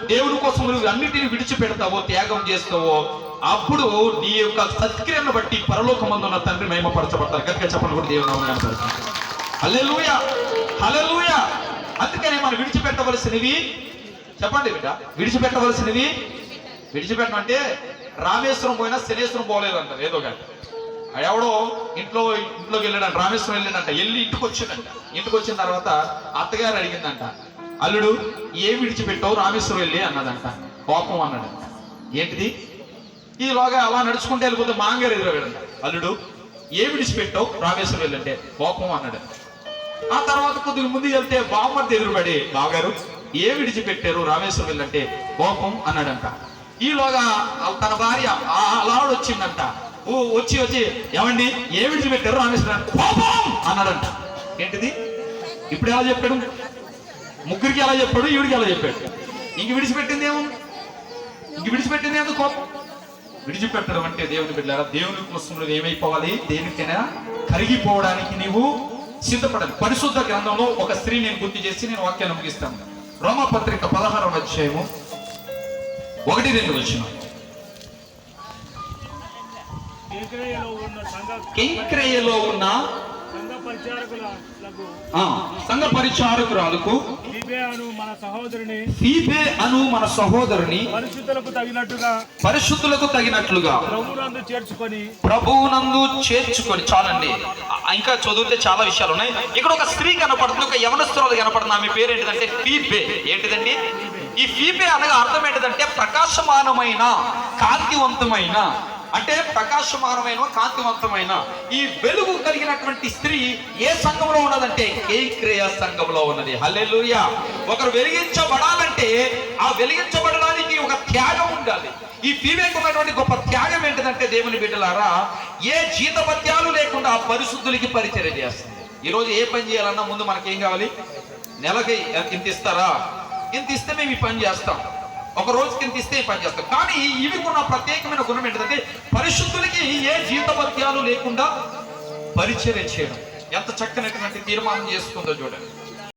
దేవుని కోసం నువ్వు అన్నిటిని విడిచిపెడతావో, త్యాగం చేస్తావో, అప్పుడు నీ యొక్క సత్క్రియను బట్టి పరలోకమందున్న తండ్రి మహిమపరచబడతారు. గట్టిగా చెప్పండి కూడా దేవుని నామమున కనపరుస్తాం. హల్లెలూయా, హల్లెలూయా. అందుకనే మనం విడిచిపెట్టవలసినవి చెప్పండి బిడ్డ, విడిచిపెట్టడం అంటే రామేశ్వరం పోయినా శనేశ్వరం పోలేదంట. ఏదో కానీ ఎవడో ఇంట్లోకి వెళ్ళాడంట, రామేశ్వరం వెళ్ళాడంట. వెళ్ళి ఇంటికి వచ్చిన తర్వాత అత్తగారు అడిగిందంట, అల్లుడు ఏం విడిచిపెట్టావు రామేశ్వరం వెళ్ళి అన్నదంట. కోపం అన్నాడంట. ఏంటిది? ఈలోగా అలా నడుచుకుంటే వెళ్ళిపోతే మాంగారు ఎదురవేడంట. అల్లుడు ఏం విడిచిపెట్టావు రామేశ్వరం వెళ్ళంటే కోపం అన్నాడు. ఆ తర్వాత కొద్దిగా ముందు వెళ్తే బామ్మర్ది ఎదురుపడి, బావగారు ఏ విడిచిపెట్టారు రామేశ్వరం వెళ్ళంటే కోపం అన్నాడంట. ఈలోగా తన భార్య అలా వచ్చిందంట. వచ్చి ఏమండి ఏ విడిచిపెట్టారు రామేశ్వరం కోపం అన్నాడంట. ఏంటిది? ఇప్పుడు ఎలా చెప్పాడు? ముగ్గురికి ఎలా చెప్పాడు, ఈవిడికి ఎలా చెప్పాడు? ఇంక విడిచిపెట్టింది కోపం. విడిచిపెట్టడం అంటే దేవుని బిడ్డలారా, దేవుని కోసం నువ్వు ఏమైపోవాలి? దేనికైనా కరిగిపోవడానికి నీవు సిద్ధపడాలి. పరిశుద్ధ గ్రంథంలో ఒక స్త్రీ నేను గుర్తు చేసి నేను వాక్యాన్ని ముగిస్తాను. రోమపత్రిక 16వ అధ్యాయము 1-2 వచనం. కెంక్రేయలో ఉన్న సంఘ పరిచారకురాలకు ఫీబే అను మన సహోదరుని పరిశుద్ధులకు తగినట్లుగా ప్రభువునందు చేర్చుకొని. చాలండి, ఇంకా చదివితే చాలా విషయాలు ఉన్నాయి. ఇక్కడ ఒక స్త్రీ కనపడుతుంది, ఒక యవనస్తురాలు కనపడుతుంది. ఆమె పేరు ఏంటిదంటే ఫీబే. ఏంటిదండి ఈ ఫీబే అనగా? అర్థం ఏంటిదంటే ప్రకాశమానమైన, కాంతివంతమైన, అంటే ప్రకాశమానమైన కాంతివంతమైన ఈ వెలుగు కలిగినటువంటి స్త్రీ ఏ సంఘంలో ఉన్నదంటే కెంక్రేయ సంఘంలో ఉన్నది. హల్లెలూయా. ఒకరు వెలిగించబడాలంటే ఆ వెలిగించబడడానికి ఒక త్యాగం ఉండాలి. ఈ ఫీబేకు ఉన్నటువంటి గొప్ప త్యాగం ఏంటిదంటే దేవుని బిడ్డలారా, ఏ జీతభత్యాలు లేకుండా ఆ పరిశుద్ధులకి పరిచర్య చేస్తుంది. ఈరోజు ఏ పని చేయాలన్నా ముందు మనకేం కావాలి? నెలకి ఇంత ఇస్తారా? ఇంత ఇస్తే మేము ఈ పని చేస్తాం. ఒక రోజుకి ఇంత ఇస్తే ఈ పని చేస్తాం. కానీ ఇవి ఉన్న ప్రత్యేకమైన గుణం ఏంటంటే పరిశుద్ధులకి ఏ జీతభత్యాలు లేకుండా పరిచర్య చేయడం. ఎంత చక్కనటువంటి తీర్మానం చేసుకుందో చూడండి.